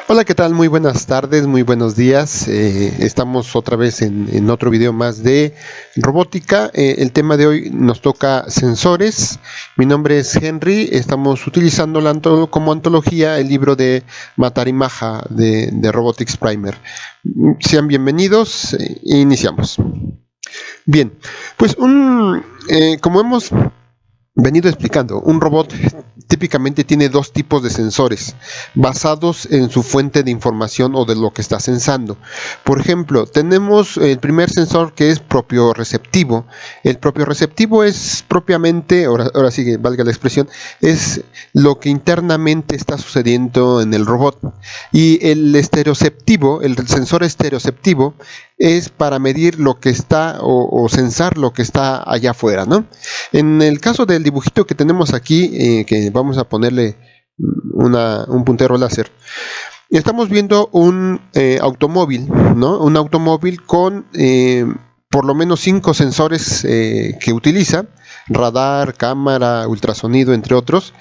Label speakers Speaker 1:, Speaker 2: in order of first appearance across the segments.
Speaker 1: Hola, ¿qué tal? Muy buenas tardes, muy buenos días. Estamos otra vez en otro video más de robótica. El tema de hoy nos toca sensores. Mi nombre es Henry. Estamos utilizando como antología el libro de Matari Maja de Robotics Primer. Sean bienvenidos. Iniciamos. Bien, pues como hemos venido explicando, un robot típicamente tiene dos tipos de sensores basados en su fuente de información o de lo que está sensando. Por ejemplo, tenemos el primer sensor, que es propioreceptivo. El propioreceptivo es propiamente, ahora sí que valga la expresión, es lo que internamente está sucediendo en el robot. Y el estereoceptivo, el sensor estereoceptivo, es para medir lo que está o sensar lo que está allá afuera, ¿no? En el caso del dibujito que tenemos aquí, que vamos a ponerle un puntero láser, estamos viendo un automóvil, ¿no? Un automóvil con por lo menos 5 sensores que utiliza: radar, cámara, ultrasonido, entre otros,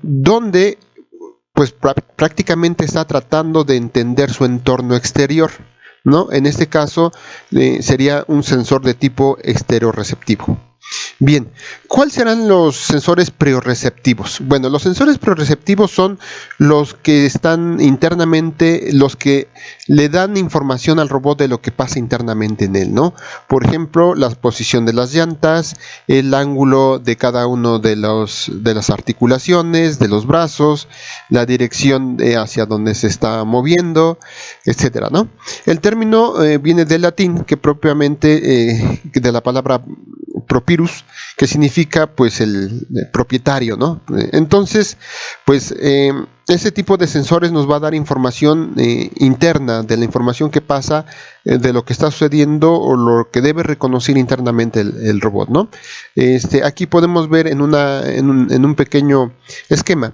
Speaker 1: donde pues prácticamente está tratando de entender su entorno exterior, ¿no? En este caso sería un sensor de tipo estereoreceptivo. Bien, ¿cuáles serán los sensores prioreceptivos? Bueno, los sensores prioreceptivos son los que están internamente, los que le dan información al robot de lo que pasa internamente en él, ¿no? Por ejemplo, la posición de las llantas, el ángulo de cada uno de las articulaciones, de los brazos, la dirección hacia donde se está moviendo, etcétera, ¿no? El término viene del latín, que propiamente de la palabra propirus, que significa pues el propietario, ¿no? Entonces, pues ese tipo de sensores nos va a dar información interna de la información que pasa, de lo que está sucediendo o lo que debe reconocer internamente el robot, ¿no? Aquí podemos ver en un pequeño esquema.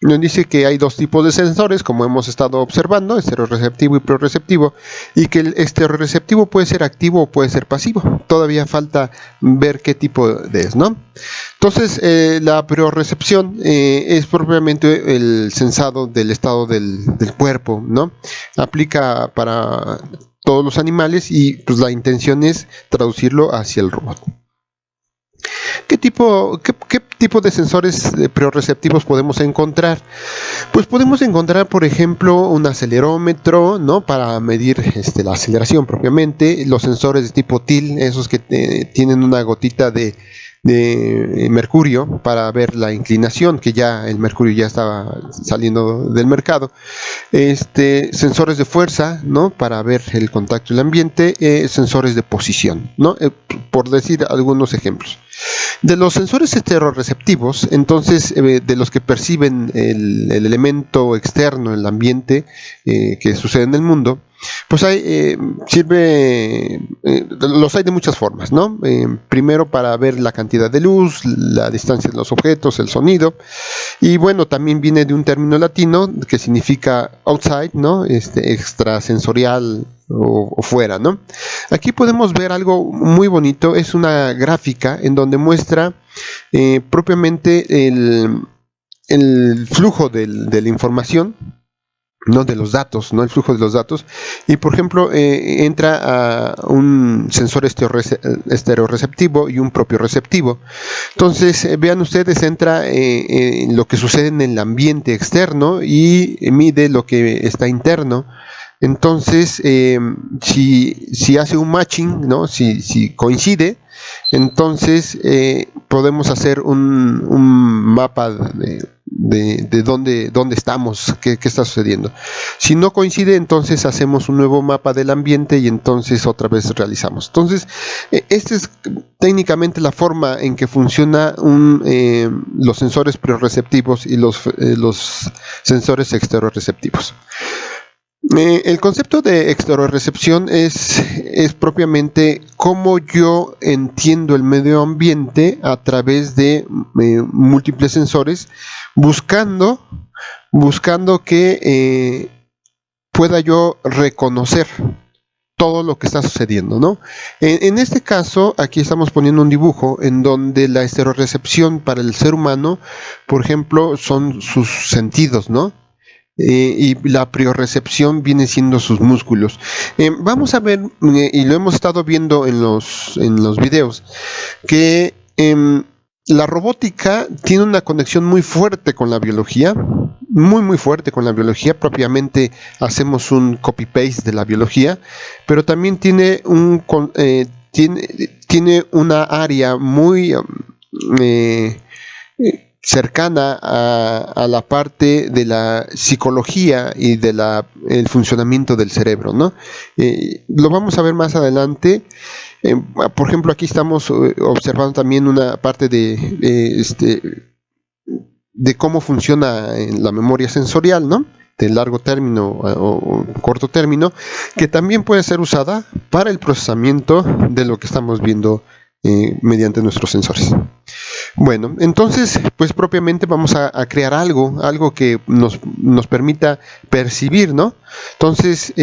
Speaker 1: Nos dice que hay dos tipos de sensores, como hemos estado observando, estereoreceptivo y prioreceptivo, y que el estereoreceptivo puede ser activo o puede ser pasivo. Todavía falta ver qué tipo es, ¿no? Entonces, la priorecepción es propiamente el sensado del estado del cuerpo, ¿no? Aplica para todos los animales y pues la intención es traducirlo hacia el robot. ¿Qué tipo de sensores prioreceptivos podemos encontrar? Pues podemos encontrar, por ejemplo, un acelerómetro, ¿no? Para medir la aceleración propiamente, los sensores de tipo TIL, esos que tienen una gotita de mercurio para ver la inclinación, que ya el mercurio ya estaba saliendo del mercado. Sensores de fuerza, ¿no? Para ver el contacto del ambiente, sensores de posición, ¿no? Por decir algunos ejemplos. De los sensores estereoreceptivos, entonces, de los que perciben el elemento externo, el ambiente que sucede en el mundo, pues los hay de muchas formas, ¿no? Primero para ver la cantidad de luz, la distancia de los objetos, el sonido, y bueno, también viene de un término latino que significa outside, ¿no? Extrasensorial o fuera, ¿no? Aquí podemos ver algo muy bonito, es una gráfica en donde muestra propiamente el flujo de la información, no de los datos, no el flujo de los datos, y por ejemplo entra a un sensor estereoreceptivo y un propioreceptivo. Entonces vean ustedes, entra en lo que sucede en el ambiente externo y mide lo que está interno. Entonces si hace un matching, ¿no? Si coincide, entonces podemos hacer un mapa de dónde estamos, qué está sucediendo. Si no coincide, entonces hacemos un nuevo mapa del ambiente y entonces otra vez realizamos. Entonces, esta es técnicamente la forma en que funciona los sensores prioreceptivos y los sensores estereoreceptivos. El concepto de estereorecepción es propiamente cómo yo entiendo el medio ambiente a través de múltiples sensores, buscando que pueda yo reconocer todo lo que está sucediendo, ¿no? En este caso, aquí estamos poniendo un dibujo en donde la estereorecepción para el ser humano, por ejemplo, son sus sentidos, ¿no? y la propriocepción viene siendo sus músculos. Vamos a ver, y lo hemos estado viendo en los videos, que la robótica tiene una conexión muy fuerte con la biología, muy fuerte con la biología. Propiamente hacemos un copy-paste de la biología, pero también tiene tiene una área muy cercana a la parte de la psicología y de el funcionamiento del cerebro, ¿no? Lo vamos a ver más adelante. Por ejemplo, aquí estamos observando también una parte de cómo funciona la memoria sensorial, ¿no? De largo término o corto término, que también puede ser usada para el procesamiento de lo que estamos viendo mediante nuestros sensores. Bueno, entonces, pues propiamente vamos a crear algo que nos permita percibir, ¿no? Entonces,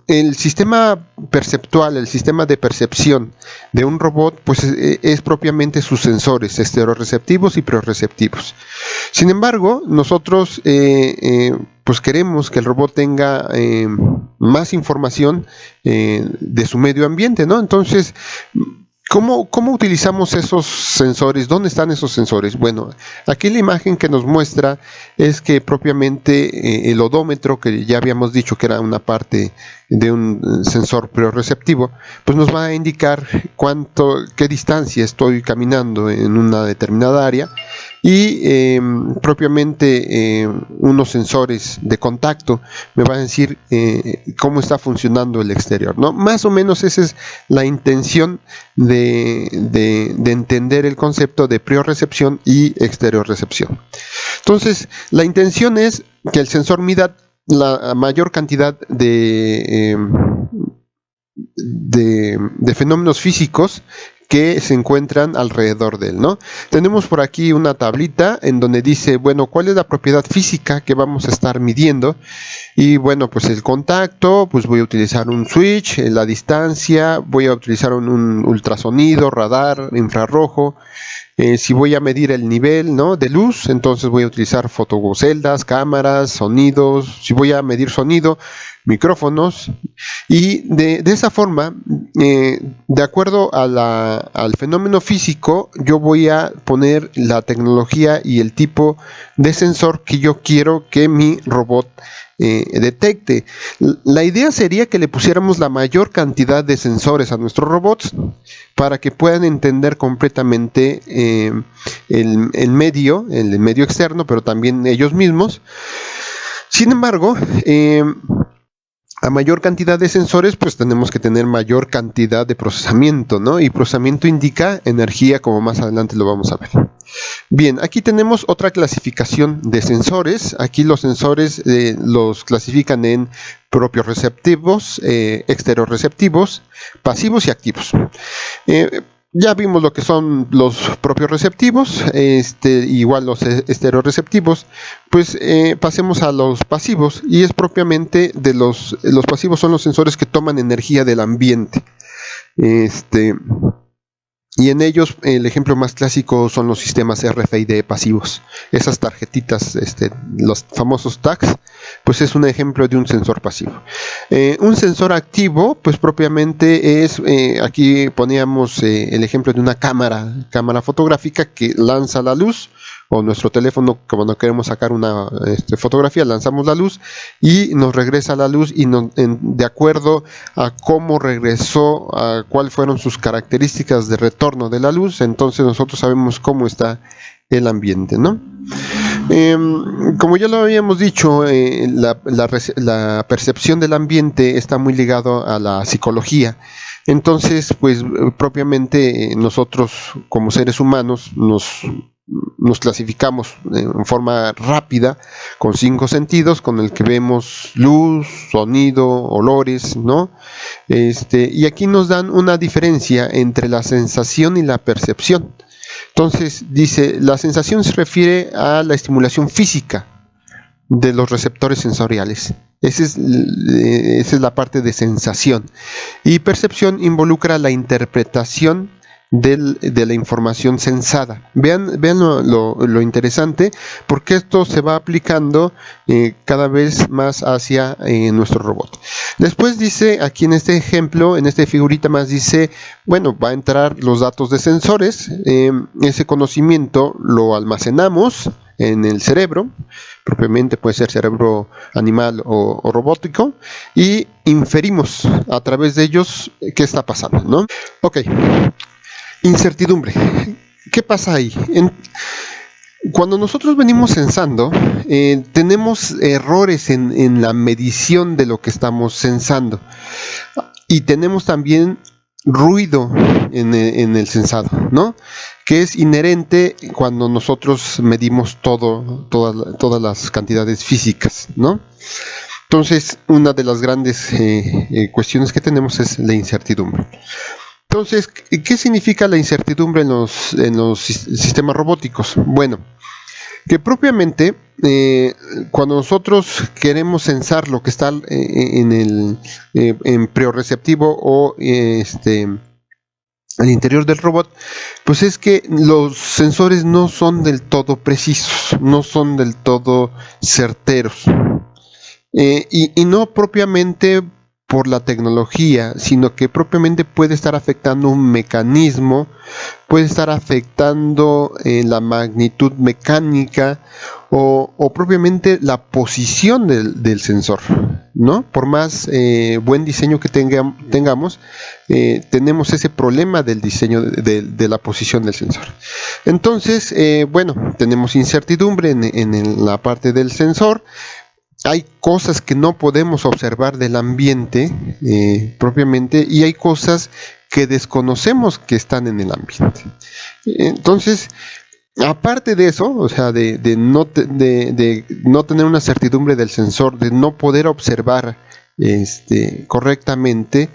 Speaker 1: el sistema perceptual, el sistema de percepción de un robot, pues es propiamente sus sensores estereorreceptivos y proprioceptivos. Sin embargo, nosotros pues queremos que el robot tenga más información de su medio ambiente, ¿no? Entonces, ¿cómo utilizamos esos sensores? ¿Dónde están esos sensores? Bueno, aquí la imagen que nos muestra es que propiamente el odómetro, que ya habíamos dicho que era una parte de un sensor proprioceptivo, pues nos va a indicar qué distancia estoy caminando en una determinada área, y propiamente unos sensores de contacto me van a decir cómo está funcionando el exterior, ¿no? Más o menos esa es la intención de entender el concepto de propriocepción y exteriorrecepción. Entonces, la intención es que el sensor mida la mayor cantidad de fenómenos físicos que se encuentran alrededor de él, ¿no? Tenemos por aquí una tablita en donde dice, bueno, ¿cuál es la propiedad física que vamos a estar midiendo? Y bueno, pues el contacto, pues voy a utilizar un switch, la distancia, voy a utilizar un ultrasonido, radar, infrarrojo. Si voy a medir el nivel, ¿no?, de luz, entonces voy a utilizar fotoceldas, cámaras, sonidos. Si voy a medir sonido, micrófonos. Y de esa forma, de acuerdo al fenómeno físico, yo voy a poner la tecnología y el tipo de sensor que yo quiero que mi robot detecte. La idea sería que le pusiéramos la mayor cantidad de sensores a nuestros robots para que puedan entender completamente el medio externo, pero también ellos mismos. Sin embargo, a mayor cantidad de sensores, pues tenemos que tener mayor cantidad de procesamiento, ¿no? Y procesamiento indica energía, como más adelante lo vamos a ver. Bien, aquí tenemos otra clasificación de sensores. Aquí los sensores los clasifican en proprioreceptivos, exteriorreceptivos, pasivos y activos. Ya vimos lo que son los proprioreceptivos, igual los estereorreceptivos. Pues pasemos a los pasivos, y es propiamente los pasivos son los sensores que toman energía del ambiente. Y en ellos el ejemplo más clásico son los sistemas RFID pasivos. Esas tarjetitas, los famosos tags, pues es un ejemplo de un sensor pasivo. Un sensor activo, pues propiamente es, aquí poníamos el ejemplo de una cámara fotográfica que lanza la luz, o nuestro teléfono, cuando queremos sacar una fotografía, lanzamos la luz y nos regresa la luz, y de acuerdo a cómo regresó, a cuáles fueron sus características de retorno de la luz, entonces nosotros sabemos cómo está el ambiente, ¿no? Como ya lo habíamos dicho, la percepción del ambiente está muy ligado a la psicología. Entonces, pues propiamente nosotros como seres humanos nos clasificamos en forma rápida con 5 sentidos, con el que vemos luz, sonido, olores, ¿no? Y aquí nos dan una diferencia entre la sensación y la percepción. Entonces dice, la sensación se refiere a la estimulación física de los receptores sensoriales. Esa es la parte de sensación. Y percepción involucra la interpretación de la información sensada. Vean lo interesante, porque esto se va aplicando cada vez más hacia nuestro robot. Después dice, aquí en este ejemplo, en esta figurita más dice, bueno, va a entrar los datos de sensores, ese conocimiento lo almacenamos en el cerebro, propiamente puede ser cerebro animal o robótico, y inferimos a través de ellos qué está pasando, ¿no? Ok, incertidumbre. ¿Qué pasa ahí? Cuando nosotros venimos sensando, tenemos errores en la medición de lo que estamos sensando, y tenemos también ruido en el sensado, ¿no? Que es inherente cuando nosotros medimos todas las cantidades físicas, ¿no? Entonces, una de las grandes cuestiones que tenemos es la incertidumbre. Entonces, ¿qué significa la incertidumbre en los sistemas robóticos? Bueno, que propiamente cuando nosotros queremos sensar lo que está en preorreceptivo o al interior del robot, pues es que los sensores no son del todo precisos, no son del todo certeros, y no propiamente por la tecnología, sino que propiamente puede estar afectando un mecanismo, puede estar afectando la magnitud mecánica o propiamente la posición del sensor, ¿no? Por más buen diseño que tengamos, tenemos ese problema del diseño de la posición del sensor. Entonces, bueno, tenemos incertidumbre en la parte del sensor. Hay cosas que no podemos observar del ambiente propiamente, y hay cosas que desconocemos que están en el ambiente. Entonces, aparte de eso, o sea, de no tener una certidumbre del sensor, de no poder observar correctamente,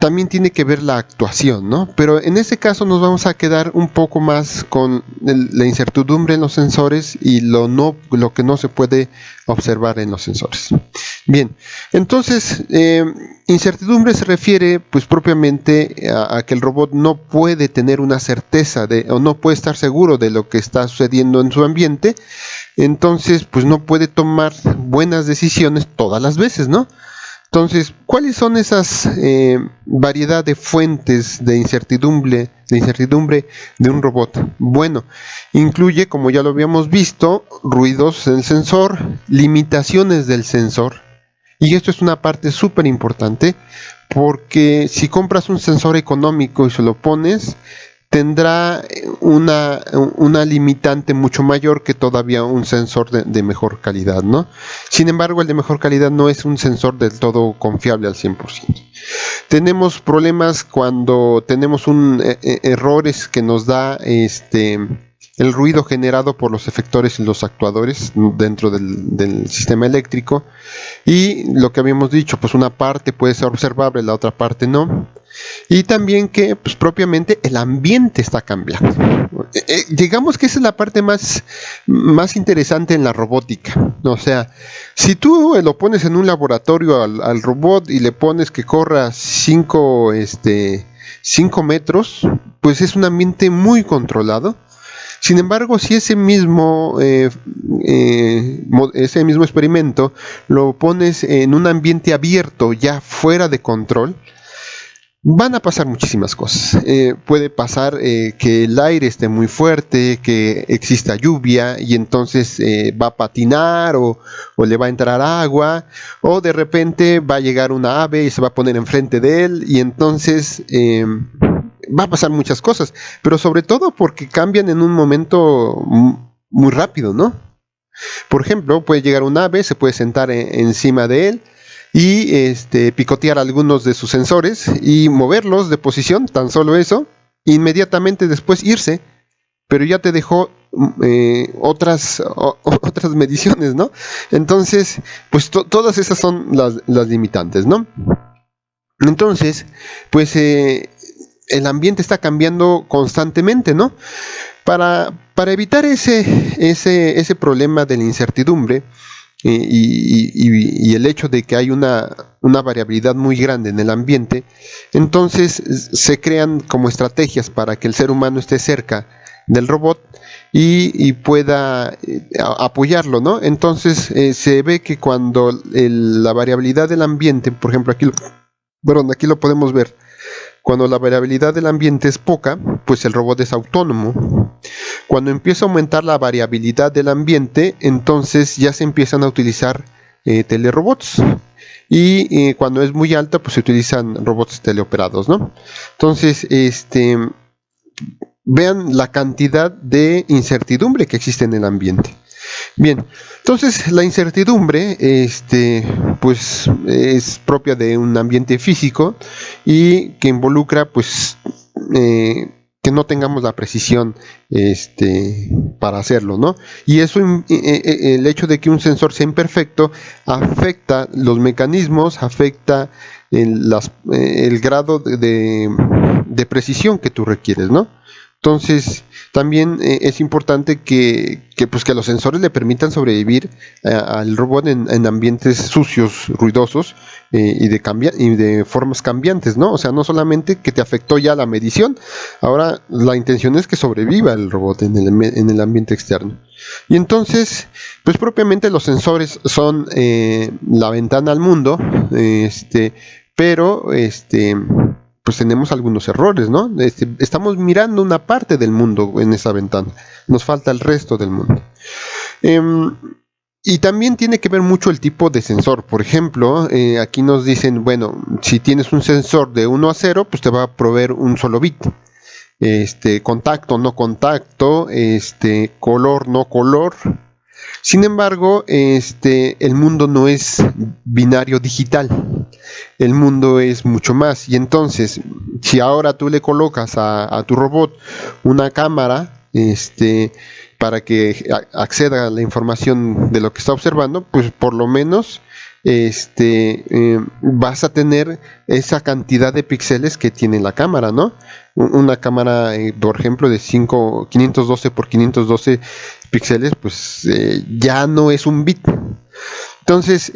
Speaker 1: también tiene que ver la actuación, ¿no? Pero en este caso nos vamos a quedar un poco más con la incertidumbre en los sensores y lo que no se puede observar en los sensores. Bien, entonces, incertidumbre se refiere pues propiamente a que el robot no puede tener una certeza o no puede estar seguro de lo que está sucediendo en su ambiente. Entonces, pues no puede tomar buenas decisiones todas las veces, ¿no? Entonces, ¿cuáles son esas variedad de fuentes de incertidumbre de un robot? Bueno, incluye, como ya lo habíamos visto, ruidos del sensor, limitaciones del sensor. Y esto es una parte súper importante, porque si compras un sensor económico y se lo pones, tendrá una limitante mucho mayor que todavía un sensor de mejor calidad, ¿no? Sin embargo, el de mejor calidad no es un sensor del todo confiable al 100%. Tenemos problemas cuando tenemos errores que nos da el ruido generado por los efectores y los actuadores dentro del sistema eléctrico, y lo que habíamos dicho, pues una parte puede ser observable, la otra parte no, y también que pues propiamente el ambiente está cambiando. Digamos que esa es la parte más interesante en la robótica. O sea, si tú lo pones en un laboratorio al robot y le pones que corra 5 metros, pues es un ambiente muy controlado. Sin embargo, si ese mismo experimento lo pones en un ambiente abierto, ya fuera de control, van a pasar muchísimas cosas. Puede pasar que el aire esté muy fuerte, que exista lluvia y entonces va a patinar o le va a entrar agua, o de repente va a llegar una ave y se va a poner enfrente de él, y entonces va a pasar muchas cosas, pero sobre todo porque cambian en un momento muy rápido, ¿no? Por ejemplo, puede llegar un ave, se puede sentar encima de él y picotear algunos de sus sensores y moverlos de posición, tan solo eso, inmediatamente después irse, pero ya te dejó otras mediciones, ¿no? Entonces, pues todas esas son las limitantes, ¿no? Entonces, pues el ambiente está cambiando constantemente, ¿no? Para evitar ese problema de la incertidumbre, y el hecho de que hay una variabilidad muy grande en el ambiente, entonces se crean como estrategias para que el ser humano esté cerca del robot y pueda apoyarlo, ¿no? Entonces se ve que cuando la variabilidad del ambiente, por ejemplo, aquí lo podemos ver. Cuando la variabilidad del ambiente es poca, pues el robot es autónomo. Cuando empieza a aumentar la variabilidad del ambiente, entonces ya se empiezan a utilizar telerobots. Y cuando es muy alta, pues se utilizan robots teleoperados, ¿no? Entonces, vean la cantidad de incertidumbre que existe en el ambiente. Bien, entonces la incertidumbre pues es propia de un ambiente físico y que involucra pues que no tengamos la precisión para hacerlo, ¿no? Y eso, el hecho de que un sensor sea imperfecto afecta los mecanismos, afecta el grado de precisión que tú requieres, ¿no? Entonces, también es importante que los sensores le permitan sobrevivir al robot en ambientes sucios, ruidosos y de formas cambiantes, ¿no? O sea, no solamente que te afectó ya la medición, ahora la intención es que sobreviva el robot en el ambiente externo. Y entonces, pues propiamente los sensores son la ventana al mundo, pero pues tenemos algunos errores, ¿no? Estamos mirando una parte del mundo en esa ventana, nos falta el resto del mundo. Y también tiene que ver mucho el tipo de sensor. Por ejemplo, aquí nos dicen, bueno, si tienes un sensor de 1 a 0, pues te va a proveer un solo bit. Contacto, no contacto, color, no color. Sin embargo, el mundo no es binario digital, el mundo es mucho más. Y entonces, si ahora tú le colocas a tu robot una cámara, para que acceda a la información de lo que está observando, pues por lo menos vas a tener esa cantidad de píxeles que tiene la cámara, ¿no? Una cámara, por ejemplo, de 512 por 512 píxeles, pues ya no es un bit. Entonces,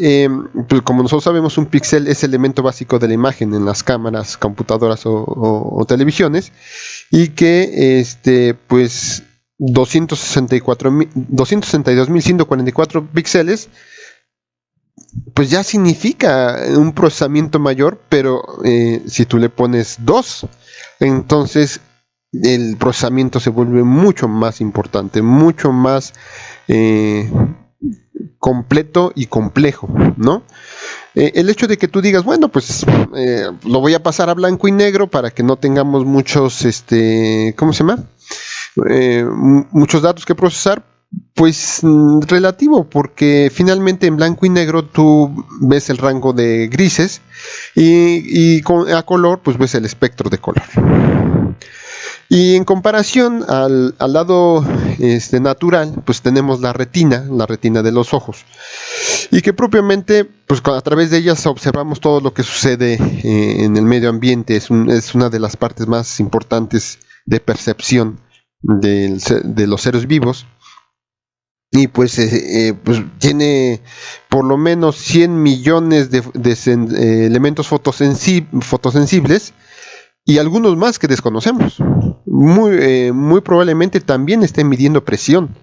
Speaker 1: pues como nosotros sabemos, un píxel es el elemento básico de la imagen en las cámaras, computadoras o televisiones, y que pues 262.144 píxeles pues ya significa un procesamiento mayor, pero si tú le pones 2, entonces el procesamiento se vuelve mucho más importante, mucho más completo y complejo, ¿no? El hecho de que tú digas, bueno, pues lo voy a pasar a blanco y negro para que no tengamos muchos, ¿cómo se llama? Muchos datos que procesar, pues relativo, porque finalmente en blanco y negro tú ves el rango de grises y a color pues ves el espectro de color. Y en comparación al lado natural, pues tenemos la retina de los ojos, y que propiamente pues a través de ellas observamos todo lo que sucede en el medio ambiente. Es una de las partes más importantes de percepción de los seres vivos. Y pues tiene por lo menos 100 millones de elementos fotosensibles y algunos más que desconocemos. Muy probablemente también estén midiendo presión.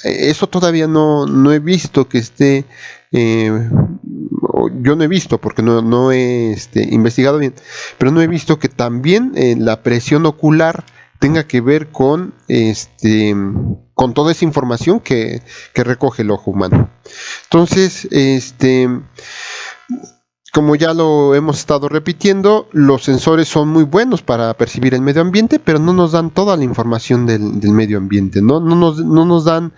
Speaker 1: Eso todavía no he visto que esté. Yo no he visto porque no he investigado bien, pero no he visto que también la presión ocular tenga que ver con toda esa información que recoge el ojo humano. Entonces, como ya lo hemos estado repitiendo, los sensores son muy buenos para percibir el medio ambiente, pero no nos dan toda la información del medio ambiente, no nos dan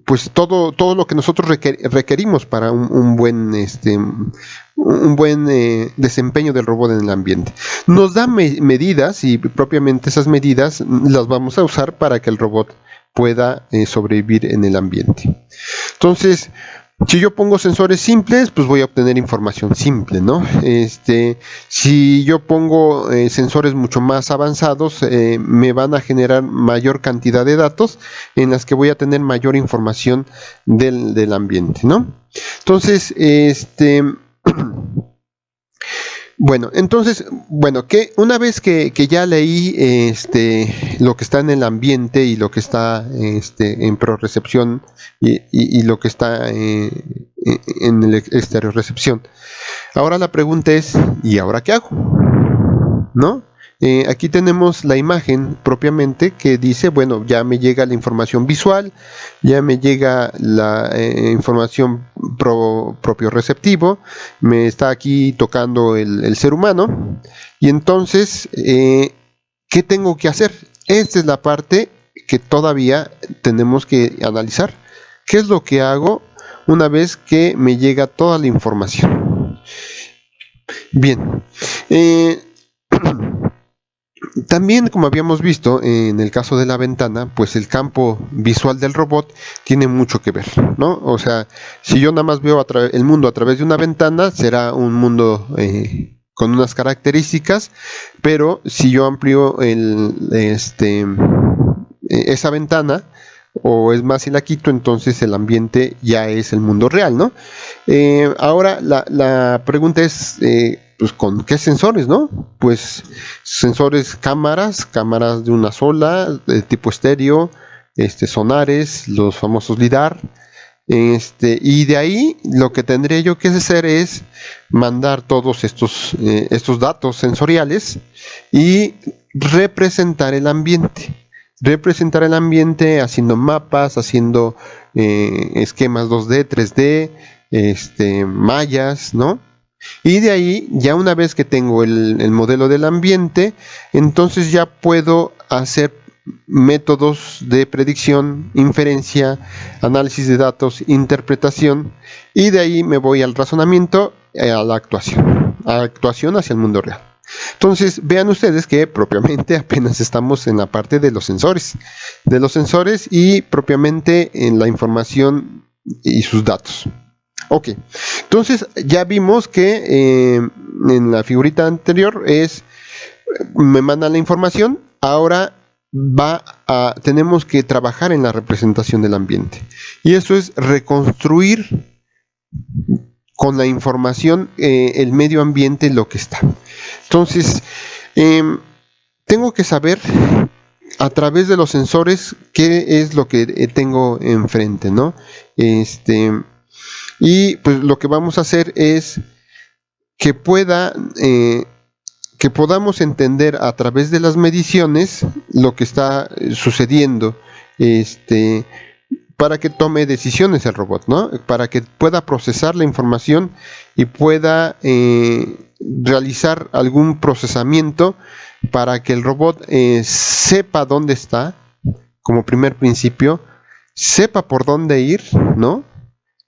Speaker 1: pues todo lo que nosotros requerimos para un buen desempeño del robot en el ambiente. Nos da medidas, y propiamente esas medidas las vamos a usar para que el robot pueda sobrevivir en el ambiente. Entonces, Si yo pongo sensores simples, pues voy a obtener información simple, ¿no? Si yo pongo sensores mucho más avanzados, me van a generar mayor cantidad de datos en las que voy a tener mayor información del ambiente, ¿no? Entonces, que una vez que ya leí lo que está en el ambiente y lo que está en prorecepción y lo que está en el estereorecepción, ahora la pregunta es, ¿y ahora qué hago? ¿No? Aquí tenemos la imagen propiamente que dice, bueno, ya me llega la información visual, ya me llega la información propio receptivo, me está aquí tocando el ser humano, y entonces, ¿qué tengo que hacer? Esta es la parte que todavía tenemos que analizar. ¿Qué es lo que hago una vez que me llega toda la información? Bien, también, como habíamos visto en el caso de la ventana, pues el campo visual del robot tiene mucho que ver, ¿no? O sea, si yo nada más veo el mundo a través de una ventana, será un mundo con unas características, pero si yo amplío esa ventana, o es más, si la quito, entonces el ambiente ya es el mundo real, ¿no? Ahora la pregunta es, pues, ¿con qué sensores, no? Pues sensores, cámaras de una sola, de tipo estéreo, sonares, los famosos LIDAR, y de ahí lo que tendría yo que hacer es mandar todos estos datos sensoriales y representar el ambiente. Representar el ambiente haciendo mapas, haciendo esquemas 2D, 3D, mallas, ¿no? Y de ahí, ya una vez que tengo el modelo del ambiente, entonces ya puedo hacer métodos de predicción, inferencia, análisis de datos, interpretación, y de ahí me voy al razonamiento, a la actuación hacia el mundo real. Entonces, vean ustedes que propiamente apenas estamos en la parte de los sensores y propiamente en la información y sus datos. Ok, entonces ya vimos que en la figurita anterior me mandan la información, ahora tenemos que trabajar en la representación del ambiente, y eso es reconstruir con la información el medio ambiente, lo que está. Entonces, tengo que saber a través de los sensores qué es lo que tengo enfrente, ¿no? Y pues lo que vamos a hacer es que podamos entender a través de las mediciones lo que está sucediendo, para que tome decisiones el robot, ¿no? Para que pueda procesar la información y pueda realizar algún procesamiento para que el robot sepa dónde está, como primer principio, sepa por dónde ir, ¿no?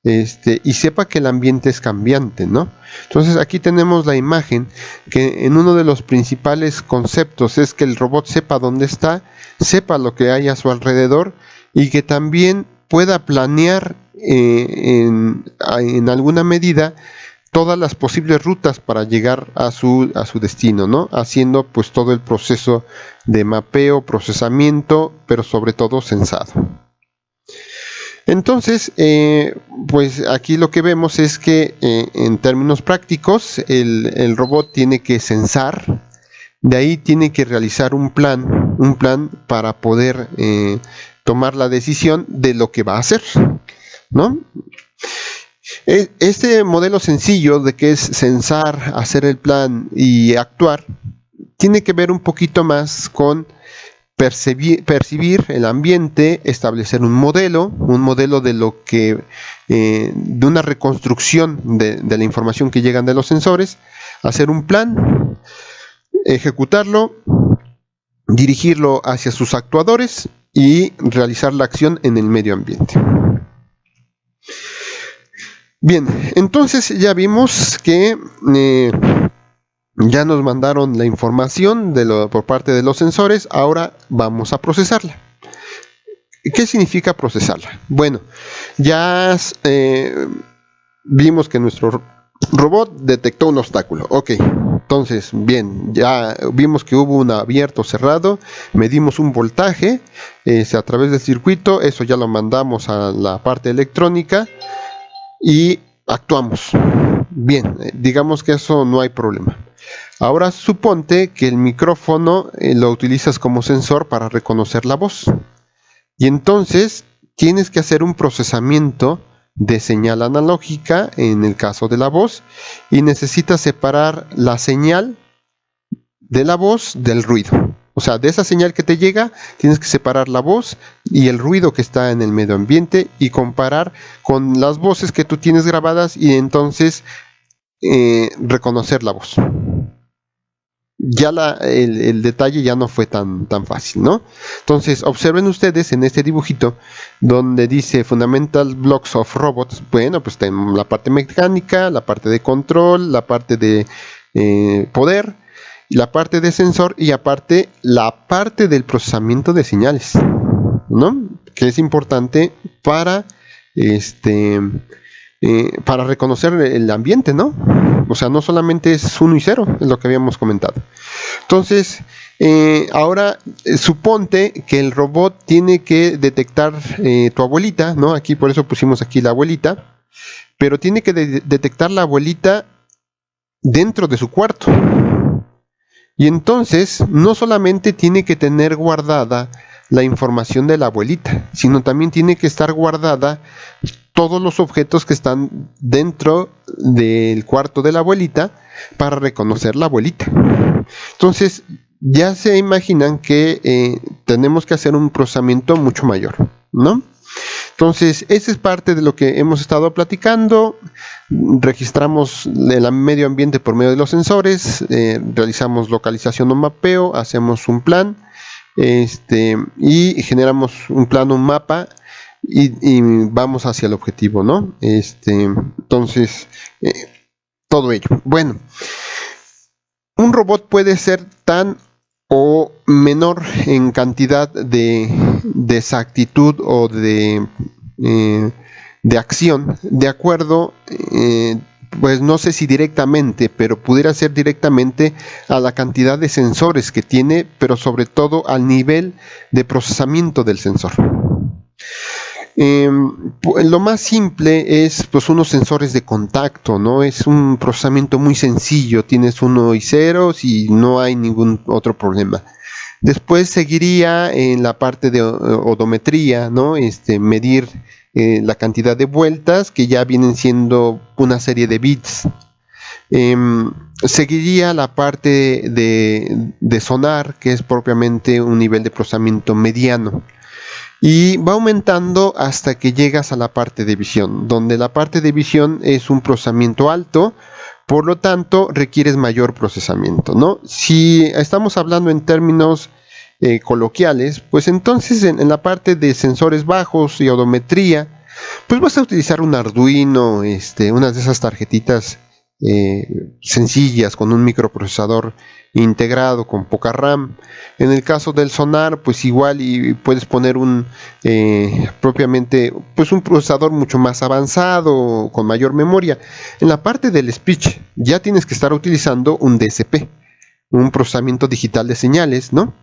Speaker 1: Y sepa que el ambiente es cambiante, ¿no? Entonces aquí tenemos la imagen que en uno de los principales conceptos es que el robot sepa dónde está, sepa lo que hay a su alrededor y que también pueda planear en alguna medida todas las posibles rutas para llegar a su destino, ¿no? Haciendo pues todo el proceso de mapeo, procesamiento, pero sobre todo sensado. Entonces, pues aquí lo que vemos es que en términos prácticos el robot tiene que sensar, de ahí tiene que realizar un plan para poder tomar la decisión de lo que va a hacer, ¿no? Este modelo sencillo de que es sensar, hacer el plan y actuar, tiene que ver un poquito más con percibir el ambiente, establecer un modelo de lo que, de una reconstrucción de la información que llegan de los sensores, hacer un plan, ejecutarlo, dirigirlo hacia sus actuadores y realizar la acción en el medio ambiente. Bien, entonces ya vimos que ya nos mandaron la información por parte de los sensores, ahora vamos a procesarla. ¿qué significa procesarla? Bueno, ya vimos que nuestro robot detectó un obstáculo. Ok, entonces, bien, ya vimos que hubo un abierto cerrado, medimos un voltaje a través del circuito, eso ya lo mandamos a la parte electrónica y actuamos. Bien, digamos que eso no hay problema. Ahora suponte que el micrófono lo utilizas como sensor para reconocer la voz. Y entonces tienes que hacer un procesamiento de señal analógica en el caso de la voz y necesitas separar la señal de la voz del ruido. O sea, de esa señal que te llega, tienes que separar la voz y el ruido que está en el medio ambiente y comparar con las voces que tú tienes grabadas y entonces reconocer la voz. Ya el detalle ya no fue tan fácil, ¿no? Entonces, observen ustedes en este dibujito donde dice Fundamental Blocks of Robots. Bueno, pues tenemos la parte mecánica, la parte de control, la parte de poder, la parte de sensor y aparte la parte del procesamiento de señales, ¿no? Que es importante para para reconocer el ambiente, ¿no? O sea, no solamente es 1 y 0, es lo que habíamos comentado. Entonces, ahora suponte que el robot tiene que detectar tu abuelita, ¿no? Aquí por eso pusimos aquí la abuelita, pero tiene que detectar la abuelita dentro de su cuarto. Y entonces, no solamente tiene que tener guardada la información de la abuelita, sino también tiene que estar guardada todos los objetos que están dentro del cuarto de la abuelita para reconocer la abuelita. Entonces, ya se imaginan que tenemos que hacer un procesamiento mucho mayor, ¿no? Entonces, esa es parte de lo que hemos estado platicando. Registramos el medio ambiente por medio de los sensores, realizamos localización o mapeo, hacemos un plan, y generamos un plano, un mapa, y vamos hacia el objetivo, ¿no? Entonces, todo ello. Bueno, un robot puede ser tan o menor en cantidad de exactitud o de acción, de acuerdo, pues no sé si directamente, pero pudiera ser directamente a la cantidad de sensores que tiene, pero sobre todo al nivel de procesamiento del sensor. Lo más simple es pues unos sensores de contacto, ¿no? Es un procesamiento muy sencillo, tienes 1 y 0 y no hay ningún otro problema. Después seguiría en la parte de odometría, ¿no? Medir la cantidad de vueltas, que ya vienen siendo una serie de bits. Seguiría la parte de sonar, que es propiamente un nivel de procesamiento mediano. Y va aumentando hasta que llegas a la parte de visión, donde la parte de visión es un procesamiento alto, por lo tanto requieres mayor procesamiento, ¿no? Si estamos hablando en términos coloquiales, pues entonces en la parte de sensores bajos y odometría, pues vas a utilizar un Arduino, unas de esas tarjetitas sencillas con un microprocesador integrado con poca RAM. En el caso del sonar, pues igual y puedes poner propiamente pues un procesador mucho más avanzado con mayor memoria. En la parte del speech ya tienes que estar utilizando un DSP, un procesamiento digital de señales, ¿no?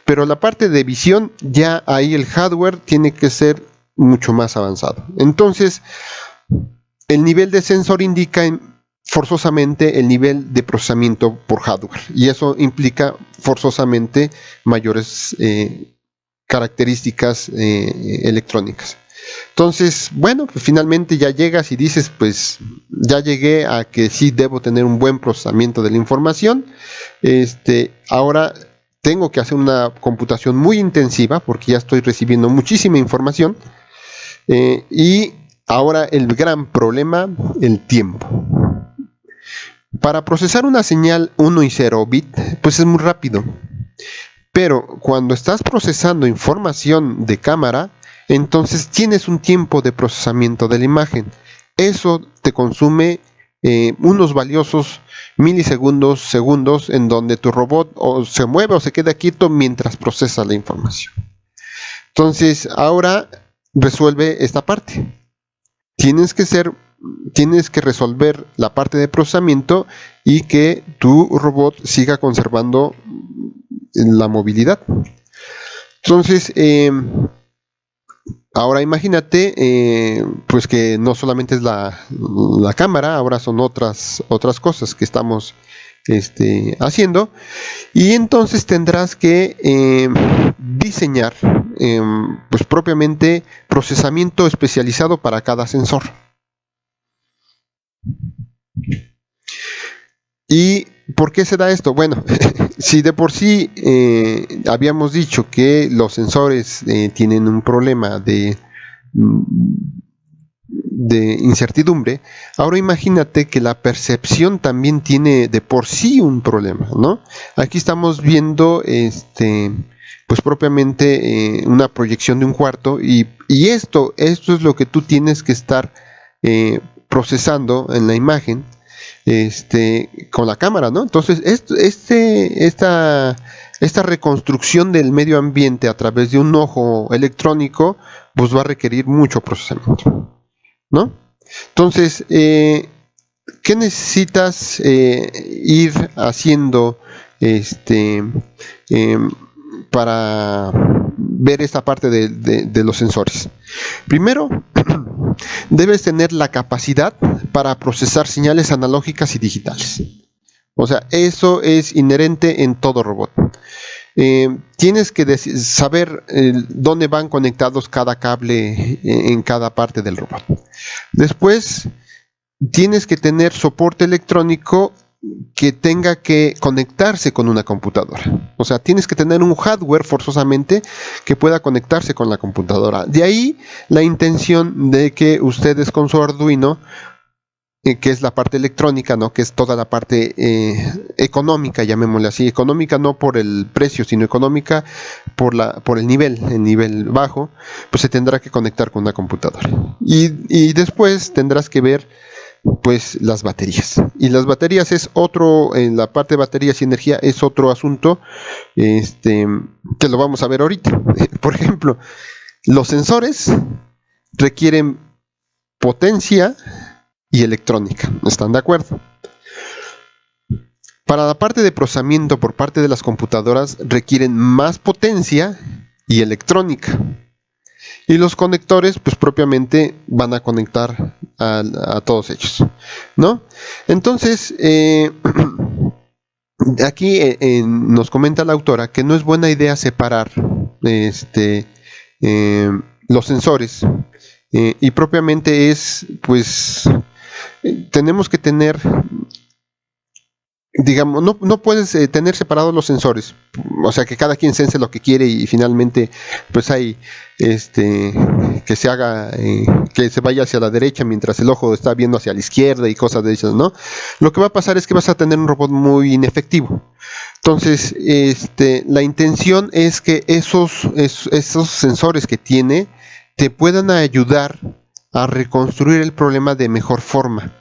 Speaker 1: Pero la parte de visión, ya ahí el hardware tiene que ser mucho más avanzado. Entonces, el nivel de sensor indica forzosamente el nivel de procesamiento por hardware, y eso implica forzosamente mayores características electrónicas. Entonces, bueno, pues finalmente ya llegas y dices, pues ya llegué a que sí debo tener un buen procesamiento de la información. Ahora tengo que hacer una computación muy intensiva porque ya estoy recibiendo muchísima información, y ahora el gran problema, el tiempo. Para procesar una señal 1 y 0 bit, pues es muy rápido. Pero cuando estás procesando información de cámara, entonces tienes un tiempo de procesamiento de la imagen. Eso te consume unos valiosos milisegundos, segundos, en donde tu robot o se mueve o se queda quieto mientras procesa la información. Entonces, ahora resuelve esta parte. Tienes que resolver la parte de procesamiento y que tu robot siga conservando la movilidad. Entonces, ahora imagínate, pues que no solamente es la cámara, ahora son otras cosas que estamos haciendo, y entonces tendrás que diseñar pues propiamente procesamiento especializado para cada sensor. ¿Y por qué se da esto? Bueno, si de por sí habíamos dicho que los sensores tienen un problema de incertidumbre, ahora imagínate que la percepción también tiene de por sí un problema, ¿no? Aquí estamos viendo pues propiamente una proyección de un cuarto, y esto es lo que tú tienes que estar procesando en la imagen con la cámara, ¿no? Entonces, esta reconstrucción del medio ambiente a través de un ojo electrónico, pues va a requerir mucho procesamiento, ¿no? Entonces, ¿qué necesitas ir haciendo para ver esta parte de los sensores? Primero, debes tener la capacidad para procesar señales analógicas y digitales. O sea, eso es inherente en todo robot. Tienes que saber dónde van conectados cada cable en cada parte del robot. Después, tienes que tener soporte electrónico que tenga que conectarse con una computadora. O sea, tienes que tener un hardware forzosamente que pueda conectarse con la computadora. De ahí la intención de que ustedes con su Arduino, que es la parte electrónica, ¿no? Que es toda la parte económica, llamémosle así, económica no por el precio, sino económica por el nivel bajo, pues se tendrá que conectar con una computadora. Y después tendrás que ver pues las baterías. Y las baterías es otro, en la parte de baterías y energía es otro asunto, que lo vamos a ver ahorita. Por ejemplo, los sensores requieren potencia y electrónica, ¿están de acuerdo? Para la parte de procesamiento por parte de las computadoras requieren más potencia y electrónica. Y los conectores, pues propiamente van a conectar a todos ellos, ¿no? Entonces, aquí nos comenta la autora que no es buena idea separar los sensores, y propiamente es, pues, tenemos que tener, digamos, no puedes tener separados los sensores, o sea, que cada quien sense lo que quiere y finalmente pues hay que se haga, que se vaya hacia la derecha mientras el ojo está viendo hacia la izquierda y cosas de esas, ¿no? Lo que va a pasar es que vas a tener un robot muy inefectivo. Entonces, la intención es que esos sensores que tiene te puedan ayudar a reconstruir el problema de mejor forma,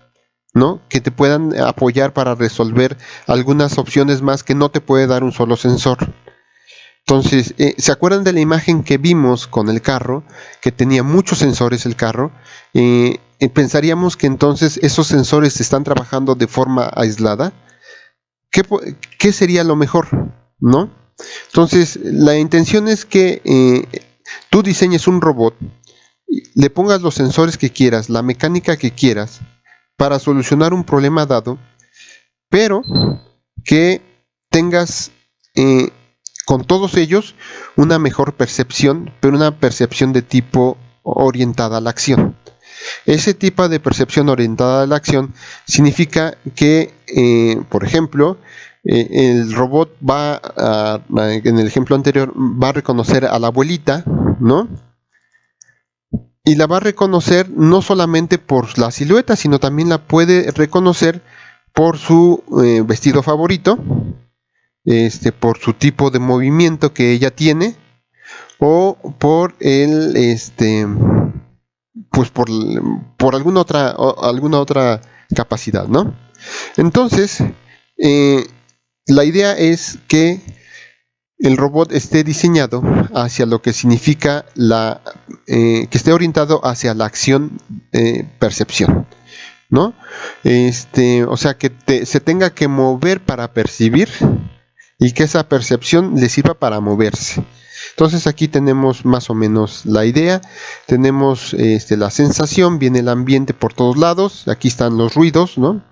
Speaker 1: ¿no? Que te puedan apoyar para resolver algunas opciones más que no te puede dar un solo sensor. Entonces, ¿se acuerdan de la imagen que vimos con el carro? Que tenía muchos sensores el carro. Pensaríamos que entonces esos sensores están trabajando de forma aislada. ¿Qué sería lo mejor? ¿No? Entonces, la intención es que tú diseñes un robot, le pongas los sensores que quieras, la mecánica que quieras, para solucionar un problema dado, pero que tengas con todos ellos una mejor percepción, pero una percepción de tipo orientada a la acción. Ese tipo de percepción orientada a la acción significa que, por ejemplo, el robot en el ejemplo anterior, va a reconocer a la abuelita, ¿no? Y la va a reconocer no solamente por la silueta, sino también la puede reconocer por su vestido favorito, por su tipo de movimiento que ella tiene, o por pues por alguna otra capacidad, ¿no? Entonces, la idea es que el robot esté diseñado hacia lo que significa que esté orientado hacia la acción percepción, ¿no? O sea, que se tenga que mover para percibir y que esa percepción le sirva para moverse. Entonces aquí tenemos más o menos la idea, tenemos la sensación, viene el ambiente por todos lados, aquí están los ruidos, ¿no?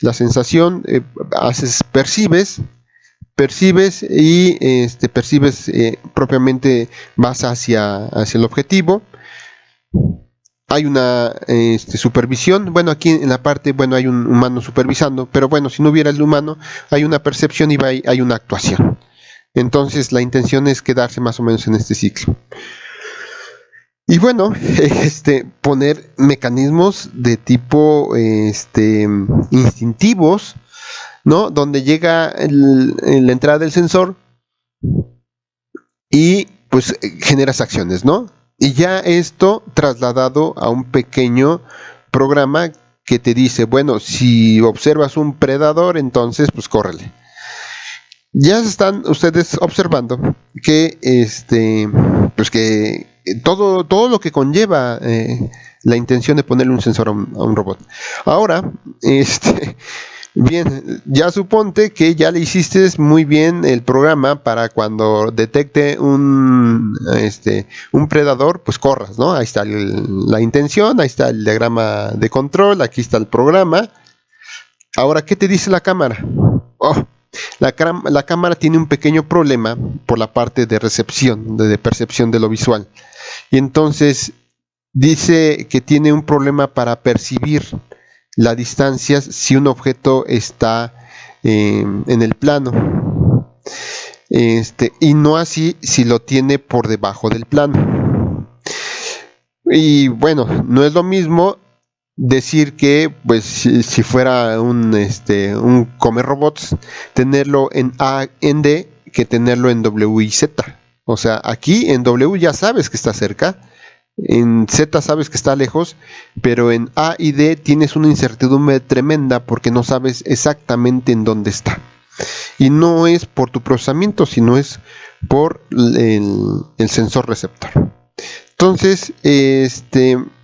Speaker 1: La sensación, percibes y percibes propiamente, vas hacia el objetivo. Hay una supervisión, bueno, aquí en la parte, bueno, hay un humano supervisando, pero bueno, si no hubiera el humano, hay una percepción y hay una actuación. Entonces la intención es quedarse más o menos en este ciclo. Y bueno, poner mecanismos de tipo instintivos, ¿no? Donde llega la entrada del sensor y pues generas acciones, ¿no? Y ya esto trasladado a un pequeño programa que te dice, bueno, si observas un predador, entonces pues córrele. Ya están ustedes observando que pues que todo lo que conlleva la intención de ponerle un sensor a un robot. Ahora, bien, ya suponte que ya le hiciste muy bien el programa para cuando detecte un predador, pues corras, ¿no? Ahí está la intención, ahí está el diagrama de control, aquí está el programa. Ahora, ¿qué te dice la cámara? La cámara tiene un pequeño problema por la parte de recepción, de percepción de lo visual. Y entonces dice que tiene un problema para percibir la distancia si un objeto está en el plano. Y no así si lo tiene por debajo del plano. Y bueno, no es lo mismo decir que pues si fuera un comer robots, tenerlo en A en D que tenerlo en W y Z. O sea, aquí en W ya sabes que está cerca, en Z sabes que está lejos, pero en A y D tienes una incertidumbre tremenda porque no sabes exactamente en dónde está. Y no es por tu procesamiento, sino es por el sensor receptor. Entonces,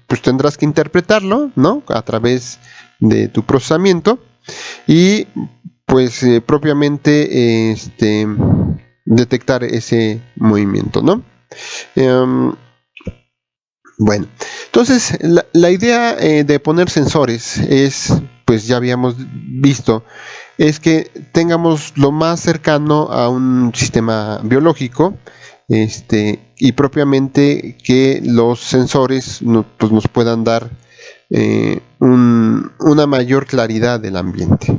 Speaker 1: pues tendrás que interpretarlo, ¿no? A través de tu procesamiento y pues propiamente detectar ese movimiento, ¿no? Bueno, entonces la idea de poner sensores es, pues ya habíamos visto, es que tengamos lo más cercano a un sistema biológico, y propiamente que los sensores pues nos puedan dar una mayor claridad del ambiente.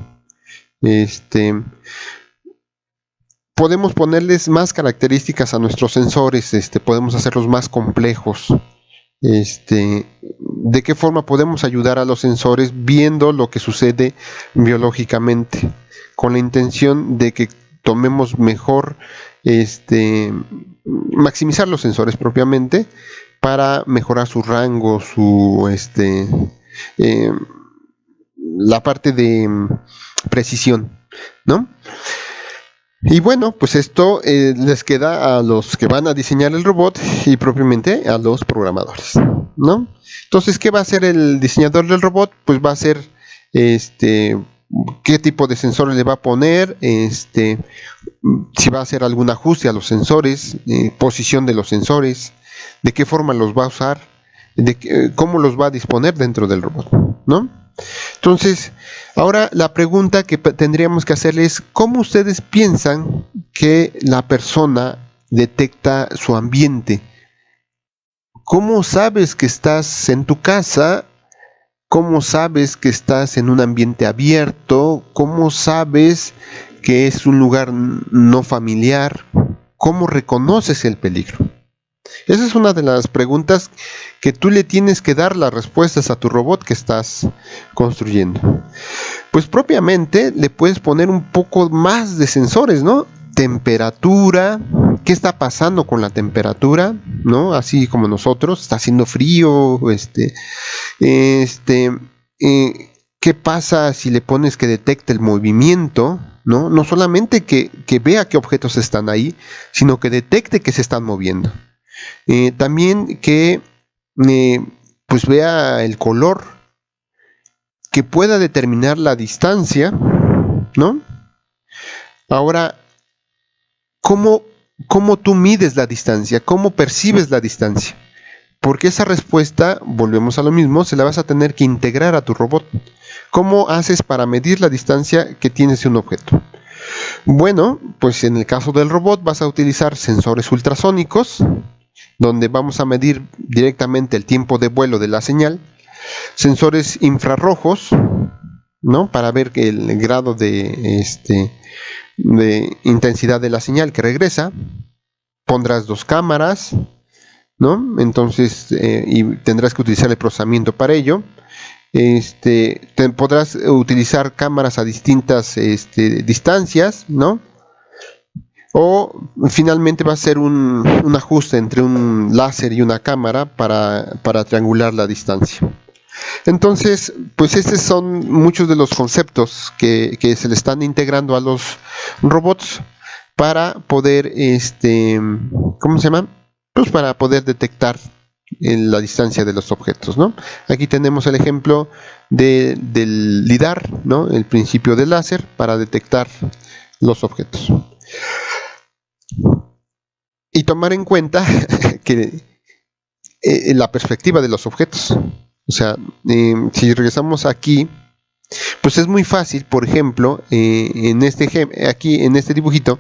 Speaker 1: Podemos ponerles más características a nuestros sensores, podemos hacerlos más complejos. ¿De qué forma podemos ayudar a los sensores viendo lo que sucede biológicamente? Con la intención de que tomemos mejor, maximizar los sensores propiamente para mejorar su rango, la parte de precisión, ¿no? Y bueno, pues esto les queda a los que van a diseñar el robot y propiamente a los programadores, ¿no? Entonces, ¿qué va a hacer el diseñador del robot? Pues va a hacer qué tipo de sensores le va a poner, si va a hacer algún ajuste a los sensores, posición de los sensores, de qué forma los va a usar, cómo los va a disponer dentro del robot, ¿no? Entonces, ahora la pregunta que tendríamos que hacerle es, ¿cómo ustedes piensan que la persona detecta su ambiente? ¿Cómo sabes que estás en tu casa? ¿Cómo sabes que estás en un ambiente abierto? ¿Cómo sabes que es un lugar no familiar? ¿Cómo reconoces el peligro? Esa es una de las preguntas que tú le tienes que dar las respuestas a tu robot que estás construyendo. Pues propiamente le puedes poner un poco más de sensores, ¿no? Temperatura, ¿qué está pasando con la temperatura? ¿No? Así como nosotros, está haciendo frío, ¿qué pasa si le pones que detecte el movimiento? ¿no? No solamente que vea qué objetos están ahí, sino que detecte que se están moviendo. También que pues vea el color, que pueda determinar la distancia, ¿no? Ahora, ¿cómo tú mides la distancia? ¿Cómo percibes la distancia? Porque esa respuesta, volvemos a lo mismo, se la vas a tener que integrar a tu robot. ¿Cómo haces para medir la distancia que tienes de un objeto? Bueno, pues en el caso del robot vas a utilizar sensores ultrasónicos, donde vamos a medir directamente el tiempo de vuelo de la señal, sensores infrarrojos, ¿no? Para ver el grado de intensidad de la señal que regresa. Pondrás 2 cámaras, ¿no? Entonces, y tendrás que utilizar el procesamiento para ello. Podrás utilizar cámaras a distintas distancias, ¿no? O finalmente va a ser un ajuste entre un láser y una cámara para triangular la distancia. Entonces, pues estos son muchos de los conceptos que se le están integrando a los robots para poder, ¿cómo se llama? Pues para poder detectar la distancia de los objetos, ¿no? Aquí tenemos el ejemplo del LIDAR, ¿no? El principio del láser para detectar los objetos. Y tomar en cuenta que la perspectiva de los objetos. O sea, si regresamos aquí, pues es muy fácil, por ejemplo, aquí en este dibujito,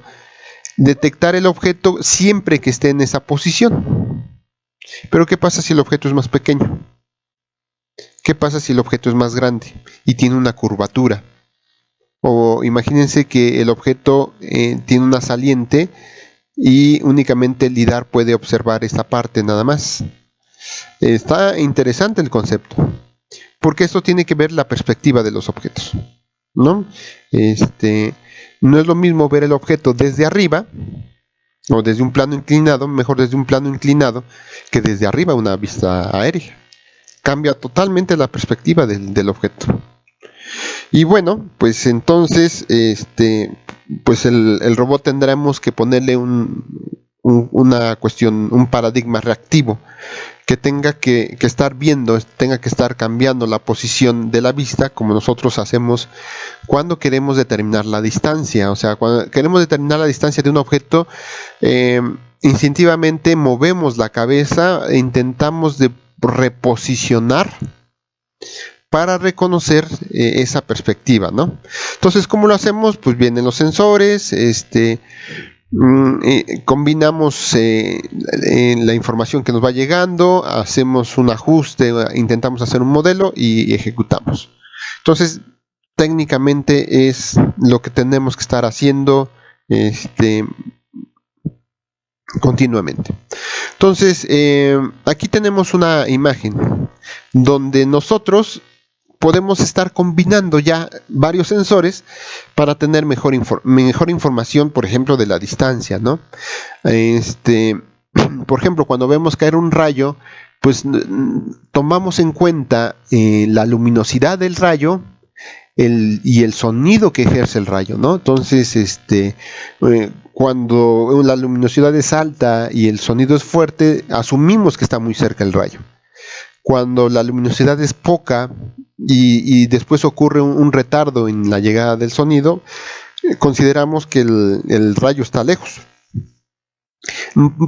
Speaker 1: detectar el objeto siempre que esté en esa posición. Pero ¿qué pasa si el objeto es más pequeño? ¿Qué pasa si el objeto es más grande y tiene una curvatura? O imagínense que el objeto tiene una saliente y únicamente el LIDAR puede observar esta parte nada más. Está interesante el concepto, porque esto tiene que ver la perspectiva de los objetos, ¿no? No es lo mismo ver el objeto desde arriba, o desde un plano inclinado, mejor desde un plano inclinado, que desde arriba una vista aérea. Cambia totalmente la perspectiva del objeto. Y bueno, pues entonces, pues el robot tendremos que ponerle una cuestión, un paradigma reactivo, que tenga que estar viendo, tenga que estar cambiando la posición de la vista, como nosotros hacemos cuando queremos determinar la distancia. O sea, cuando queremos determinar la distancia de un objeto, instintivamente movemos la cabeza e intentamos de reposicionar para reconocer esa perspectiva, ¿no? Entonces, ¿cómo lo hacemos? Pues vienen los sensores, combinamos la información que nos va llegando, hacemos un ajuste, intentamos hacer un modelo y ejecutamos. Entonces, técnicamente es lo que tenemos que estar haciendo continuamente. Entonces, aquí tenemos una imagen donde nosotros podemos estar combinando ya varios sensores para tener mejor información, por ejemplo, de la distancia, ¿no? Por ejemplo, cuando vemos caer un rayo, pues tomamos en cuenta la luminosidad del rayo y el sonido que ejerce el rayo, ¿no? Entonces, cuando la luminosidad es alta y el sonido es fuerte, asumimos que está muy cerca el rayo. Cuando la luminosidad es poca y después ocurre un retardo en la llegada del sonido, consideramos que el rayo está lejos.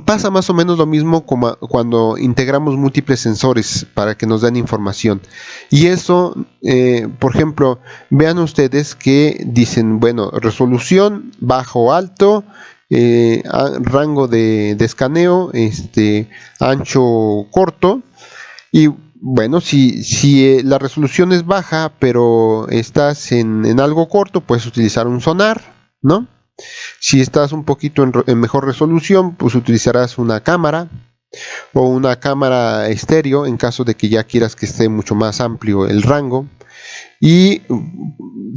Speaker 1: Pasa más o menos lo mismo como cuando integramos múltiples sensores para que nos den información. Y eso, por ejemplo, vean ustedes que dicen, bueno, resolución bajo o alto, rango de escaneo, ancho corto. Y bueno, si la resolución es baja, pero estás en algo corto, puedes utilizar un sonar, ¿no? Si estás un poquito en mejor resolución, pues utilizarás una cámara o una cámara estéreo en caso de que ya quieras que esté mucho más amplio el rango. Y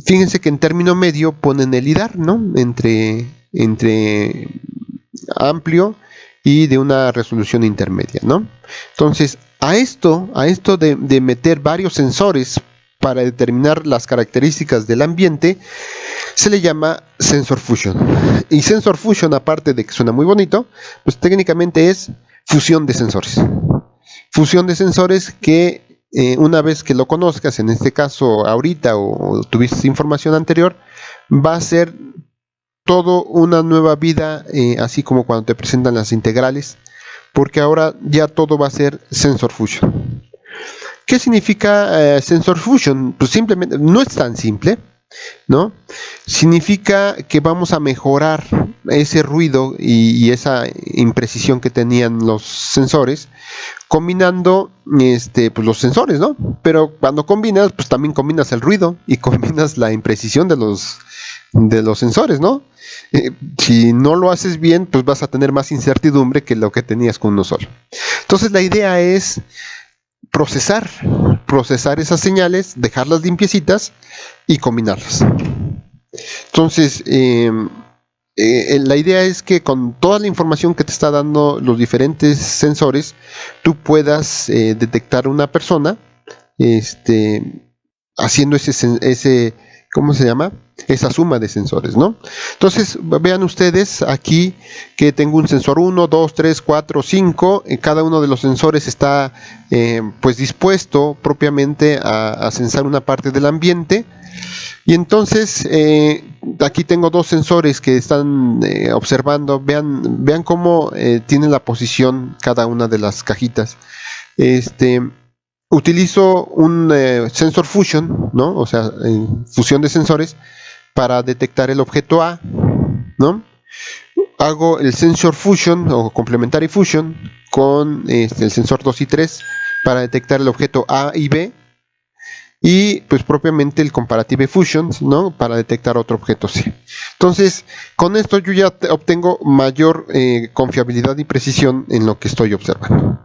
Speaker 1: fíjense que en término medio ponen el LIDAR, ¿no? Entre amplio y de una resolución intermedia, ¿no? Entonces, a esto de meter varios sensores para determinar las características del ambiente, se le llama Sensor Fusion. Y Sensor Fusion, aparte de que suena muy bonito, pues técnicamente es fusión de sensores. Fusión de sensores que una vez que lo conozcas, en este caso ahorita o tuviste información anterior, va a ser todo una nueva vida, así como cuando te presentan las integrales, porque ahora ya todo va a ser Sensor Fusion. ¿Qué significa Sensor Fusion? Pues simplemente no es tan simple, ¿no? Significa que vamos a mejorar ese ruido y esa imprecisión que tenían los sensores, combinando pues los sensores, ¿no? Pero cuando combinas, pues también combinas el ruido y combinas la imprecisión de los sensores, ¿no? Si no lo haces bien, pues vas a tener más incertidumbre que lo que tenías con uno solo. Entonces la idea es procesar esas señales, dejarlas limpiecitas y combinarlas. Entonces, la idea es que con toda la información que te está dando los diferentes sensores, tú puedas detectar una persona haciendo ese ¿cómo se llama? Esa suma de sensores, ¿no? Entonces, vean ustedes aquí que tengo un sensor 1, 2, 3, 4, 5. Cada uno de los sensores está pues dispuesto propiamente a sensar una parte del ambiente. Y entonces, aquí tengo dos sensores que están observando. Vean cómo tiene la posición cada una de las cajitas. Utilizo un Sensor Fusion, ¿no? O sea, fusión de sensores para detectar el objeto A, ¿no? Hago el Sensor Fusion o Complementary Fusion con el sensor 2 y 3 para detectar el objeto A y B, y pues propiamente el Comparative Fusion, ¿no? Para detectar otro objeto C. Entonces, con esto yo ya obtengo mayor confiabilidad y precisión en lo que estoy observando.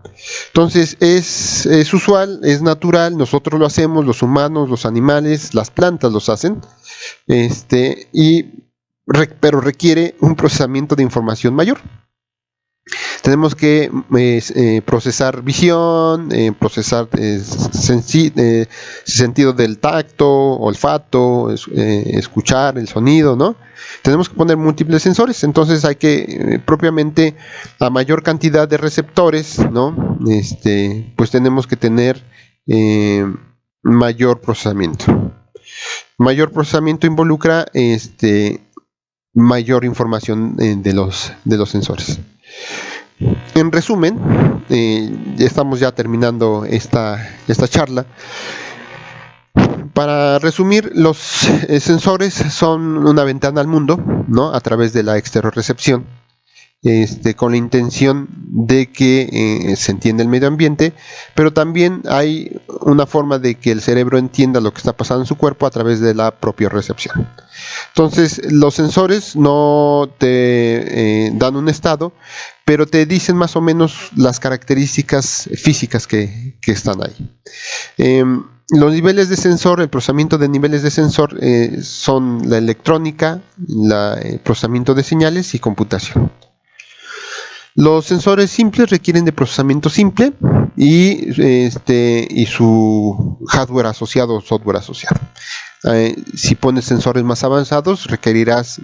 Speaker 1: Entonces, es usual, es natural, nosotros lo hacemos, los humanos, los animales, las plantas los hacen, pero requiere un procesamiento de información mayor. Tenemos que procesar visión, procesar sentido del tacto, olfato, escuchar el sonido, ¿no? Tenemos que poner múltiples sensores, entonces hay que propiamente a mayor cantidad de receptores, ¿no? Pues tenemos que tener mayor procesamiento. Mayor procesamiento involucra mayor información de los sensores. En resumen, estamos ya terminando esta charla. Para resumir, los sensores son una ventana al mundo, ¿no? A través de la exterrorrecepción, con la intención de que se entienda el medio ambiente, pero también hay una forma de que el cerebro entienda lo que está pasando en su cuerpo a través de la propia recepción. Entonces, los sensores no te dan un estado, pero te dicen más o menos las características físicas que están ahí. Los niveles de sensor, el procesamiento de niveles de sensor son la electrónica, el procesamiento de señales y computación. Los sensores simples requieren de procesamiento simple y su hardware asociado o software asociado. Si pones sensores más avanzados, requerirás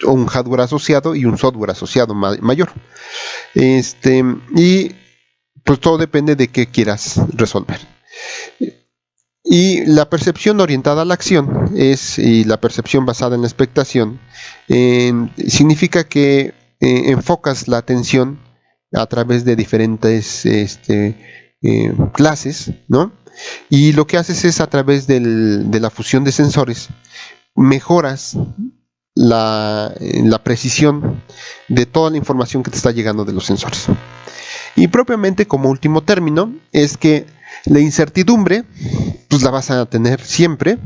Speaker 1: un hardware asociado y un software asociado mayor. Y pues todo depende de qué quieras resolver. Y la percepción orientada a la acción y la percepción basada en la expectación significa que enfocas la atención a través de diferentes clases, ¿no? Y lo que haces es, a través de la fusión de sensores, mejoras la precisión de toda la información que te está llegando de los sensores. Y propiamente, como último término, es que la incertidumbre pues la vas a tener siempre,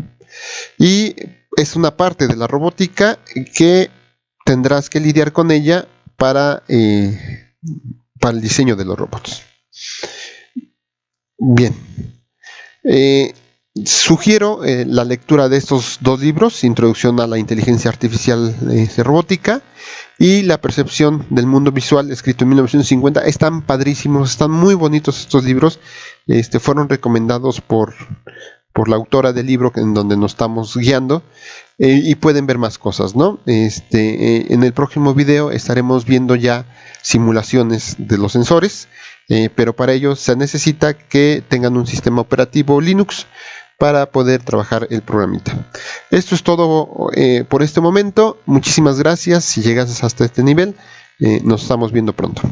Speaker 1: y es una parte de la robótica que tendrás que lidiar con ella para el diseño de los robots. Bien, sugiero la lectura de estos dos libros: Introducción a la Inteligencia Artificial Robótica y La Percepción del Mundo Visual, escrito en 1950. Están padrísimos, están muy bonitos estos libros. Fueron recomendados por por la autora del libro en donde nos estamos guiando, y pueden ver más cosas, ¿no? En el próximo video estaremos viendo ya simulaciones de los sensores, pero para ello se necesita que tengan un sistema operativo Linux para poder trabajar el programita. Esto es todo por este momento. Muchísimas gracias si llegas hasta este nivel. Nos estamos viendo pronto.